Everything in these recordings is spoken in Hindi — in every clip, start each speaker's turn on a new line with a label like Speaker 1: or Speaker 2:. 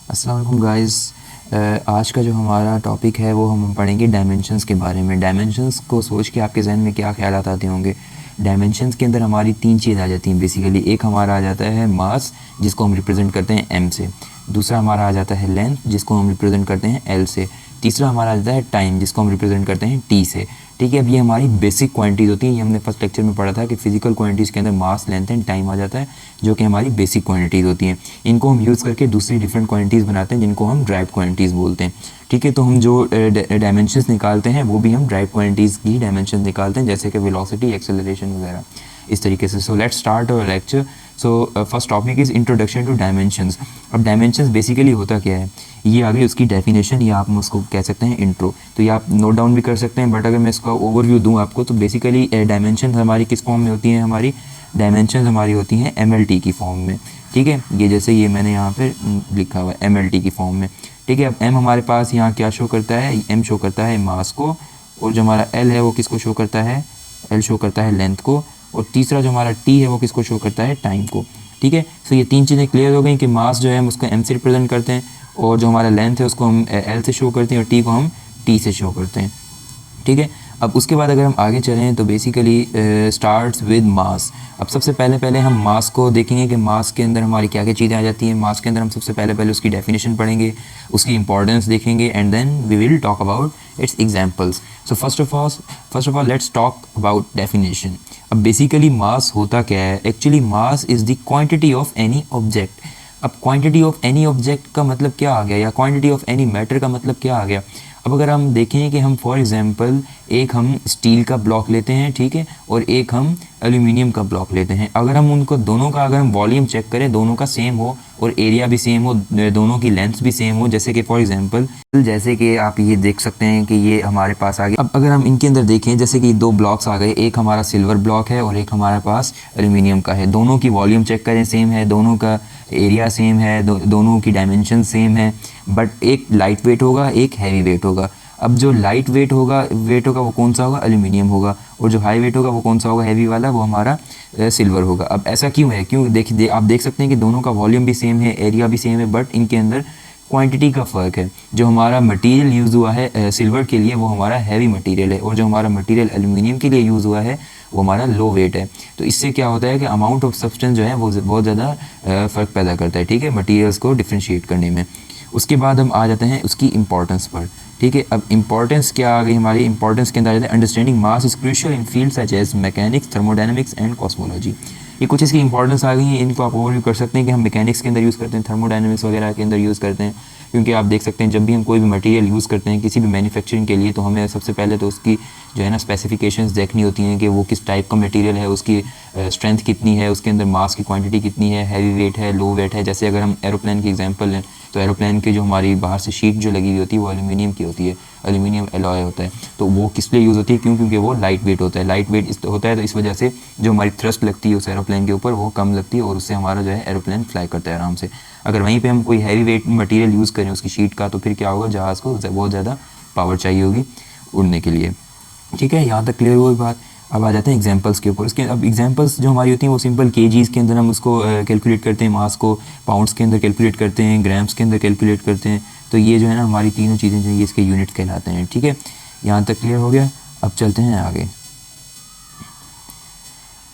Speaker 1: अस्सलाम वालेकुम गाइस। आज का जो हमारा टॉपिक है वो हम पढ़ेंगे डायमेंशंस के बारे में। डायमेंशंस को सोच के आपके जहन में क्या ख्यालात आते होंगे। डायमेंशंस के अंदर हमारी तीन चीज़ आ जाती हैं बेसिकली। एक हमारा आ जाता है मास, जिसको हम रिप्रेजेंट करते हैं एम से। दूसरा हमारा आ जाता है लेंथ, जिसको हम रिप्रेजेंट करते हैं एल से। तीसरा हमारा आ जाता है टाइम, जिसको हम रिप्रेजेंट करते हैं टी से। ठीक है, अब ये हमारी बेसिक क्वांटिटीज़ होती हैं। ये हमने फर्स्ट लेक्चर में पढ़ा था कि फिजिकल क्वांटिटीज़ के अंदर मास, लेंथ एंड टाइम आ जाता है, जो कि हमारी बेसिक क्वांटिटीज़ होती हैं। इनको हम यूज़ करके दूसरी डिफरेंट क्वांटिटीज़ बनाते हैं, जिनको हम ड्राइव क्वांटिटीज़ बोलते हैं। ठीक है, तो हम जो डायमेंशंस निकालते हैं वो भी हम ड्राइव क्वांटिटीज़ की डायमेंशन निकालते हैं, जैसे कि वेलोसिटी, एक्सेलरेशन वगैरह, इस तरीके से। So let's start our lecture. So first topic is introduction to dimensions. अब डायमेंशंस बेसिकली होता क्या है, ये आ गई उसकी डेफिनेशन, या आप उसको कह सकते हैं इंट्रो। तो ये आप नोट डाउन भी कर सकते हैं, बट अगर मैं इसका ओवरव्यू दूं आपको, तो बेसिकली डायमेंशन हमारी किस फॉर्म में होती हैं, हमारी डायमेंशन हमारी होती हैं MLT की फॉर्म में। ठीक है, ये जैसे ये मैंने यहाँ पे लिखा हुआ है MLT की फॉर्म में। ठीक है, अब M हमारे पास यहाँ क्या शो करता है, M शो करता है मास को, और जो हमारा L है वो किसको शो करता है, L शो करता है लेंथ को, और तीसरा जो हमारा T है वो किसको शो करता है, टाइम को। ठीक है, सो ये तीन चीज़ें क्लियर हो गई कि मास जो है हम उसको M से रिप्रेजेंट करते हैं, और जो हमारा लेंथ है उसको हम L से शो करते हैं, और T को हम T से शो करते हैं। ठीक है, अब उसके बाद अगर हम आगे चलें तो बेसिकली स्टार्ट्स विद मास। अब सबसे पहले हम मास को देखेंगे कि मास के अंदर हमारी क्या क्या चीज़ें आ जाती हैं। मास के अंदर हम सबसे पहले उसकी डेफिनेशन पढ़ेंगे, उसकी इंपॉर्टेंस देखेंगे, and then we will talk about its examples. So first of all let's talk about definition. अब बेसिकली मास होता क्या है, actually mass is the quantity of any object. अब क्वांटिटी ऑफ एनी ऑब्जेक्ट का मतलब क्या आ गया, या क्वांटिटी ऑफ एनी मैटर का मतलब क्या आ गया। अब अगर हम देखें कि हम फॉर एग्जांपल एक हम स्टील का ब्लॉक लेते हैं, ठीक है, और एक हम एल्यूमिनियम का ब्लॉक लेते हैं। अगर हम उनको दोनों का अगर हम वॉल्यूम चेक करें, दोनों का सेम हो और एरिया भी सेम हो, दोनों की लेंथ भी सेम हो, जैसे कि फॉर एग्जांपल जैसे कि आप ये देख सकते हैं कि ये हमारे पास आ गया। अब अगर हम इनके अंदर देखें, जैसे कि दो ब्लॉक्स आ गए, एक हमारा सिल्वर ब्लॉक है और एक हमारे पास एल्यूमिनियम का है। दोनों की वॉल्यूम चेक करें, सेम है, दोनों का एरिया सेम है, दोनों की डायमेंशन सेम है, बट एक लाइट वेट होगा, एक हैवी वेट होगा। अब जो लाइट वेट होगा वो कौन सा होगा, एल्यूमिनियम होगा, और जो हाई वेट होगा वो कौन सा होगा, हैवी वाला, वो हमारा सिल्वर होगा। अब ऐसा क्यों है, क्यों आप देख सकते हैं कि दोनों का वॉल्यूम भी सेम है, एरिया भी सेम है, बट इनके अंदर क्वांटिटी का फ़र्क है। जो हमारा मटेरियल यूज़ हुआ है सिल्वर के लिए वो हमारा हैवी मटेरियल है, और जो हमारा मटेरियल एल्यूमिनियम के लिए यूज़ हुआ है वो हमारा लो वेट है। तो इससे क्या होता है कि अमाउंट ऑफ सब्सटेंस जो है वो बहुत ज़्यादा फ़र्क पैदा करता है, ठीक है, मटेरियल्स को डिफ्रेंशिएट करने में। उसके बाद हम आ जाते हैं उसकी इंपॉर्टेंस पर। ठीक है, अब इंपॉर्टेंस क्या आ गई हमारी, इंपॉर्टेंस के अंदर आ जाता है understanding mass is crucial in field such as mechanics, thermodynamics and cosmology. ये कुछ इसकी इंपॉर्टेंस आ गई है, इनको आप ओवरव्यू कर सकते हैं कि हम मैकेनिक्स के अंदर यूज़ करते हैं, थर्मोडायनामिक्स वगैरह के अंदर यूज़ करते हैं। क्योंकि आप देख सकते हैं जब भी हम कोई भी मटेरियल यूज़ करते हैं किसी भी मैन्युफैक्चरिंग के लिए, तो हमें सबसे पहले तो उसकी जो है ना स्पेसिफिकेशंस देखनी होती हैं कि वो किस टाइप का मटेरियल है, उसकी स्ट्रेंथ कितनी है, उसके अंदर मास की क्वांटिटी कितनी है, हैवी वेट है, लो वेट है। जैसे अगर हम एरोप्लेन की एग्जांपल लें, तो एरोप्लेन की जो हमारी बाहर से शीट जो लगी हुई होती है वो एल्यूमिनियम की होती है, एल्यूमिनियम एलॉय होता है। तो वो किस लिए यूज़ होती है, क्योंकि वो लाइट वेट होता है। लाइट वेट होता है तो इस वजह से जो हमारी थ्रस्ट लगती है उस एरोप्लेन के ऊपर वो कम लगती है, और उससे हमारा जो है एरोप्लेन फ्लाई करता है आराम से। अगर वहीं पे हम कोई हैवी वेट मटेरियल यूज़ करें उसकी शीट का, तो फिर क्या होगा, जहाज़ को बहुत ज़्यादा पावर चाहिए होगी उड़ने के लिए। ठीक है, यहाँ तक क्लियर हुई बात। अब आ जाते हैं एग्जांपल्स के ऊपर। इसके अब एग्जांपल्स जो हमारी होती हैं वो सिंपल केजीज़ के अंदर हम उसको कैलकुलेट करते हैं, मास को पाउंड्स के अंदर कैलकुलेट करते हैं, ग्राम्स के अंदर कैलकुलेट करते हैं। तो ये जो है ना हमारी तीनों चीज़ें जो ये इसके यूनिट कहलाते हैं। ठीक है, यहाँ तक क्लियर हो गया। अब चलते हैं आगे।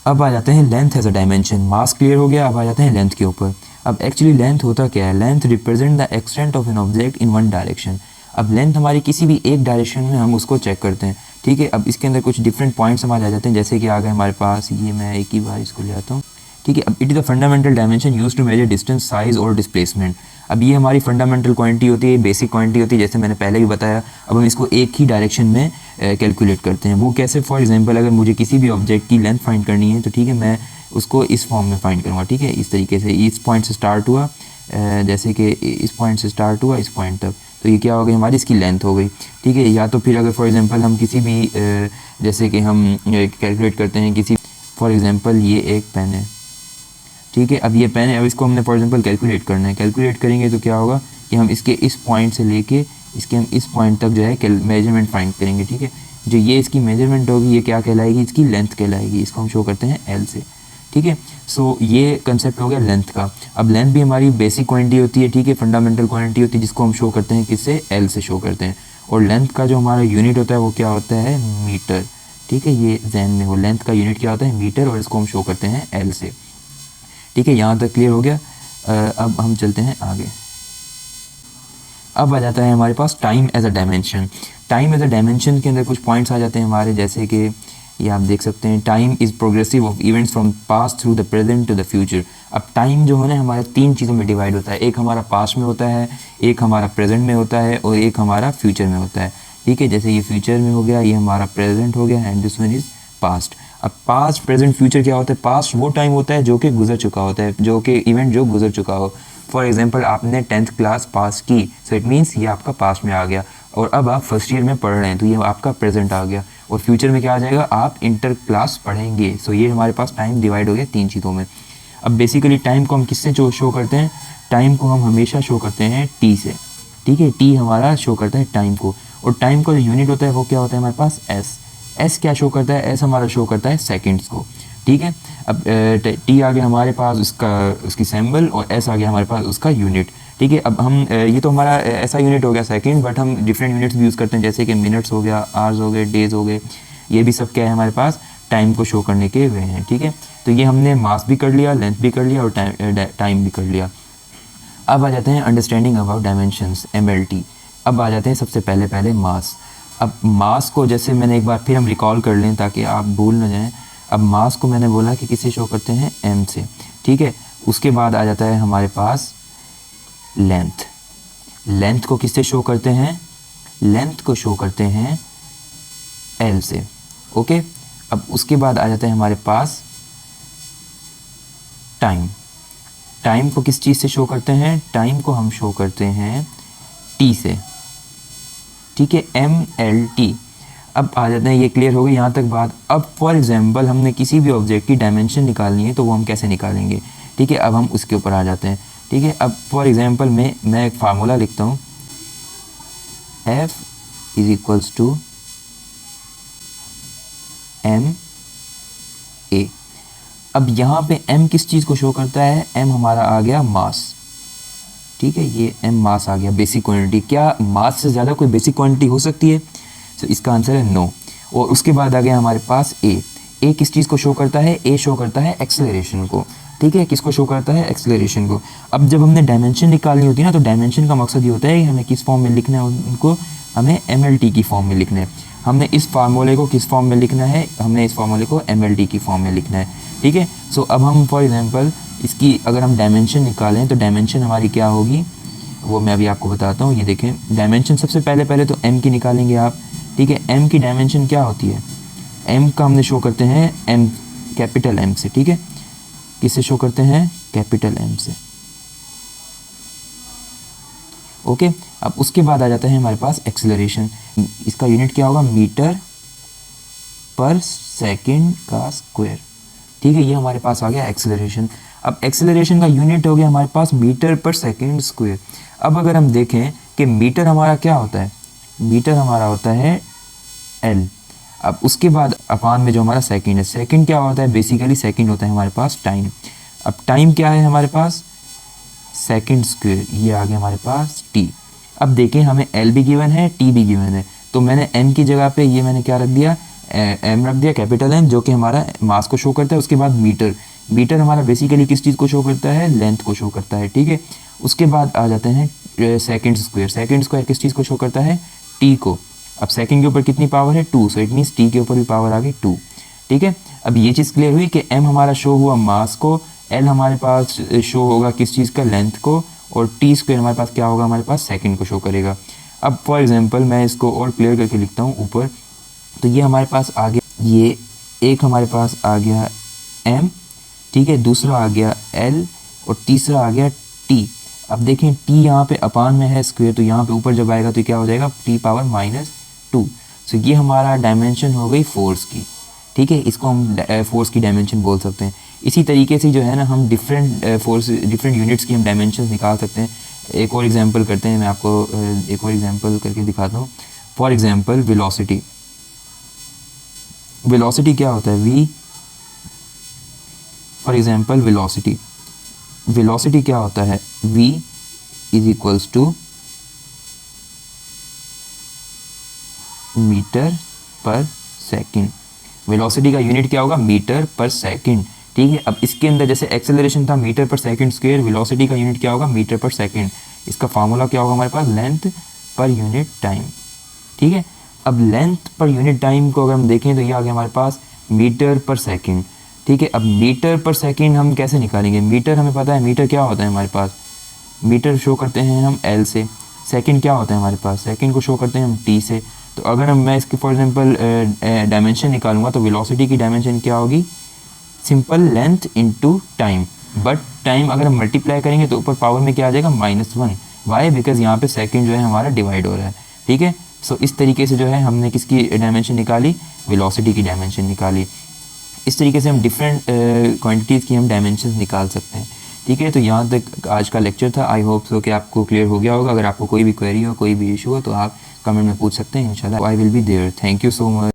Speaker 1: अब आ जाते हैं length as a dimension. Mass clear हो गया, अब आ जाते हैं लेंथ के ऊपर। अब एक्चुअली लेंथ होता क्या है, length represent the extent of an object in one direction. अब लेंथ हमारी किसी भी एक डायरेक्शन में हम उसको चेक करते हैं। ठीक है, अब इसके अंदर कुछ डिफरेंट पॉइंट्स हमारे आ जाते हैं, जैसे कि आ गए हमारे पास, ये मैं एक ही बार इसको ले आता हूँ। ठीक है, अब it is a fundamental dimension use to measure distance, size और डिस्प्लेसमेंट। अब ये हमारी फंडामेंटल क्वांटिटी होती है, बेसिक क्वांटिटी होती है, जैसे मैंने पहले भी बताया। अब हम इसको एक ही डायरेक्शन में कैलकुलेट करते हैं। वो कैसे, फॉर एग्जांपल अगर मुझे किसी भी ऑब्जेक्ट की लेंथ फाइंड करनी है, तो ठीक है, मैं उसको इस फॉर्म में फाइंड करूँगा। ठीक है, इस तरीके से इस पॉइंट से स्टार्ट हुआ, जैसे कि इस पॉइंट से स्टार्ट हुआ इस पॉइंट तक, तो ये क्या हो गई हमारी, इसकी लेंथ हो गई। ठीक है, या तो फिर अगर फॉर एग्जांपल हम किसी भी जैसे कि हम कैलकुलेट करते हैं किसी, फॉर एग्जांपल ये एक पेन है। ठीक है, अब ये पेन है, अब इसको हमने फॉर एग्जांपल कैलकुलेट करना है। कैलकुलेट करेंगे तो क्या होगा कि हम इसके इस पॉइंट से लेके इसके हम इस पॉइंट तक जो है मेजरमेंट फाइंड करेंगे। ठीक है, जो ये इसकी मेजरमेंट होगी ये क्या कहलाएगी, इसकी लेंथ कहलाएगी। इसको हम शो करते हैं एल से। ठीक है। सो ये कंसेप्ट हो गया लेंथ का। अब लेंथ भी हमारी बेसिक क्वांटिटी होती है, ठीक है, फंडामेंटल क्वांटिटी होती है, जिसको हम शो करते हैं किससे, एल से शो करते हैं। और लेंथ का जो हमारा यूनिट होता है वो क्या होता है, मीटर, ठीक है, ये जहन में हो, लेंथ का यूनिट क्या होता है, मीटर, और इसको हम शो करते हैं एल से, ठीक है। यहाँ तक क्लियर हो गया। अब हम चलते हैं आगे। अब आ जाता है हमारे पास time as a dimension. Time as a dimension के अंदर कुछ पॉइंट्स आ जाते हैं हमारे, जैसे कि ये आप देख सकते हैं, time is progressive of events from past through the present to the future. अब टाइम जो है ना हमारे तीन चीज़ों में डिवाइड होता है, एक हमारा पास्ट में होता है, एक हमारा प्रेजेंट में होता है, और एक हमारा फ्यूचर में होता है, ठीक है। जैसे ये फ्यूचर में हो गया, ये हमारा प्रेजेंट हो गया, and this one is past. अब पास्ट, प्रेजेंट, फ्यूचर क्या होता है, पास्ट वो टाइम होता है जो कि गुजर चुका होता है, जो कि इवेंट जो गुजर चुका हो। फॉर एग्जांपल आपने 10th क्लास पास की, सो इट मीन्स ये आपका पास्ट में आ गया, और अब आप फर्स्ट ईयर में पढ़ रहे हैं, तो ये आपका प्रेजेंट आ गया। और फ्यूचर में क्या आ जाएगा, आप इंटर क्लास पढ़ेंगे। सो ये हमारे पास टाइम डिवाइड हो गया तीन चीज़ों में। अब बेसिकली टाइम को हम किससे शो करते हैं, टाइम को हम हमेशा शो करते हैं टी से, ठीक है। टी हमारा शो करता है टाइम को, और टाइम का जो यूनिट होता है वो क्या होता है हमारे पास, एस। एस क्या शो करता है, एस हमारा शो करता है सेकंड्स को, ठीक है। अब टी आ गया हमारे पास उसकी सिंबल, और एस आ गया हमारे पास उसका यूनिट, ठीक है। अब हम ये तो हमारा ऐसा यूनिट हो गया सेकंड, बट हम डिफरेंट यूनिट्स भी यूज़ करते हैं, जैसे कि मिनट्स हो गया, आवर्स हो गए, डेज हो गए, ये भी सब क्या है हमारे पास, टाइम को शो करने के वे हैं, ठीक है। तो ये हमने मास भी कर लिया, लेंथ भी कर लिया, और टाइम भी कर लिया। अब आ जाते हैं अंडरस्टैंडिंग अबाउट डायमेंशंस, MLT। अब आ जाते हैं सबसे पहले मास। अब मास को जैसे मैंने एक बार फिर हम रिकॉल कर लें ताकि आप भूल ना जाएं। अब मास को मैंने बोला कि किससे शो करते हैं, m से, ठीक है। उसके बाद आ जाता है हमारे पास लेंथ। लेंथ को किससे शो करते हैं, लेंथ को शो करते हैं l से, ओके। अब उसके बाद आ जाता है हमारे पास टाइम। टाइम को किस चीज़ से शो करते हैं, टाइम को हम शो करते हैं t से, ठीक है, MLT। अब आ जाते हैं, ये क्लियर हो गई यहाँ तक बात। अब फॉर एग्जांपल हमने किसी भी ऑब्जेक्ट की डायमेंशन निकालनी है, तो वो हम कैसे निकालेंगे, ठीक है। अब हम उसके ऊपर आ जाते हैं, ठीक है। अब फॉर एग्जांपल मैं एक फार्मूला लिखता हूँ, F is equals to MA। अब यहाँ पे m किस चीज़ को शो करता है, m हमारा आ गया मास, ठीक है, ये m मास आ गया, बेसिक क्वांटिटी। क्या मास से ज़्यादा कोई बेसिक क्वांटिटी हो सकती है, तो इसका आंसर है नो। और उसके बाद आ गया हमारे पास a किस चीज़ को शो करता है, a शो करता है एक्सेलरेशन को, ठीक है। किसको शो करता है, एक्सेलरेशन को। अब जब हमने डायमेंशन निकालनी होती है ना, तो डायमेंशन का मकसद ये होता है कि हमें किस फॉर्म में लिखना है उनको, हमें MLT की फॉर्म में लिखना है। हमने इस फार्मूले को किस फॉर्म में लिखना है, हमने इस फार्मूले को MLT की फॉर्म में लिखना है, ठीक है। सो अब हम फॉर एग्जांपल इसकी अगर हम डायमेंशन निकालें, तो डायमेंशन हमारी क्या होगी, वो मैं अभी आपको बताता हूँ। ये देखें, डायमेंशन सबसे पहले तो m की निकालेंगे आप, ठीक है। m की डायमेंशन क्या होती है, m का हमने शो करते हैं m, कैपिटल M से, ठीक है। किससे शो करते हैं, कैपिटल M से, ओके। अब उसके बाद आ जाता है हमारे पास एक्सेलरेशन। इसका यूनिट क्या होगा, मीटर पर सेकंड का स्क्वायर, ठीक है। ये हमारे पास आ गया एक्सेलरेशन। अब एक्सेलरेशन का यूनिट हो गया हमारे पास मीटर पर सेकंड स्क्वायर। अब अगर हम देखें कि मीटर हमारा क्या होता है, मीटर हमारा होता है L। अब उसके बाद अपान में जो हमारा सेकंड है, सेकंड क्या होता है, बेसिकली सेकंड होता है हमारे पास टाइम। अब टाइम क्या है हमारे पास, सेकंड स्क्वायर, ये आ गया हमारे पास t। अब देखें हमें L भी गिवन है, t भी गिवन है, तो मैंने m की जगह पे ये मैंने क्या रख दिया, m रख दिया, कैपिटल M, जो कि हमारा मास को शो करता है। उसके बाद मीटर, मीटर हमारा बेसिकली किस चीज़ को शो करता है, लेंथ को शो करता है, ठीक है। उसके बाद आ जाते हैं सेकंड स्क्वायर। सेकंड स्क्वायर किस चीज़ को शो करता है, t को। अब सेकंड के ऊपर कितनी पावर है, 2, सो इट मीन्स t के ऊपर भी पावर आ गई 2, ठीक है। अब ये चीज़ क्लियर हुई कि m हमारा शो हुआ मास को, l हमारे पास शो होगा किस चीज़ का, लेंथ को, और टी स्क्वायर हमारे पास क्या होगा, हमारे पास सेकंड को शो करेगा। अब फॉर एग्जांपल मैं इसको और क्लियर करके लिखता हूँ ऊपर, तो ये हमारे पास आ गया, ये एक हमारे पास आ गया m, ठीक है, दूसरा आ गया l, और तीसरा आ गया t। अब देखें t यहाँ पे अपान में है स्क्वायर, तो यहाँ पे ऊपर जब आएगा तो क्या हो जाएगा, t पावर -2। सो ये हमारा डायमेंशन हो गई फोर्स की, ठीक है। इसको हम फोर्स की डायमेंशन बोल सकते हैं। इसी तरीके से जो है ना, हम डिफरेंट फोर्स, डिफरेंट यूनिट्स की हम डायमेंशंस निकाल सकते हैं। एक और एग्जांपल करते हैं, मैं आपको एक और एग्जांपल करके दिखाता हूँ। For example velocity. वेलोसिटी क्या होता है, v for example velocity, velocity क्या होता है, v is equals to metre per second. Velocity का यूनिट क्या होगा, मीटर पर सेकंड, ठीक है। अब इसके अंदर जैसे एक्सेलरेशन था metre per second square, velocity का यूनिट क्या होगा, मीटर पर सेकंड। इसका फार्मूला क्या होगा हमारे पास, लेंथ पर यूनिट टाइम, ठीक है। अब लेंथ पर यूनिट टाइम को अगर हम देखें तो ये आ गया हमारे पास मीटर पर सेकंड, ठीक है। अब मीटर पर सेकंड हम कैसे निकालेंगे, मीटर हमें पता है, मीटर क्या होता है हमारे पास, मीटर शो करते हैं हम एल से, सेकंड क्या होता है हमारे पास, सेकंड को शो करते हैं हम टी से। तो अगर मैं इसके फॉर एग्जांपल डायमेंशन निकालूंगा तो वेलोसिटी की डायमेंशन क्या होगी, simple length into time, but time अगर हम मल्टीप्लाई करेंगे तो ऊपर पावर में क्या आ जाएगा, -1। वाई, बिकॉज यहाँ पे सेकंड जो है हमारा डिवाइड हो रहा है, ठीक है। सो इस तरीके से जो है हमने किसकी डायमेंशन निकाली, वेलोसिटी की डायमेंशन निकाली। इस तरीके से हम डिफरेंट क्वांटिटीज़ की हम डायमेंशन निकाल सकते हैं, ठीक है। तो यहाँ तक आज का लेक्चर था। आई होप सो कि आपको क्लियर हो गया होगा। अगर आपको कोई भी क्वेरी हो, कोई भी इशू हो तो आप कमेंट में पूछ सकते हैं। इंशाल्लाह I will be there. Thank you so much.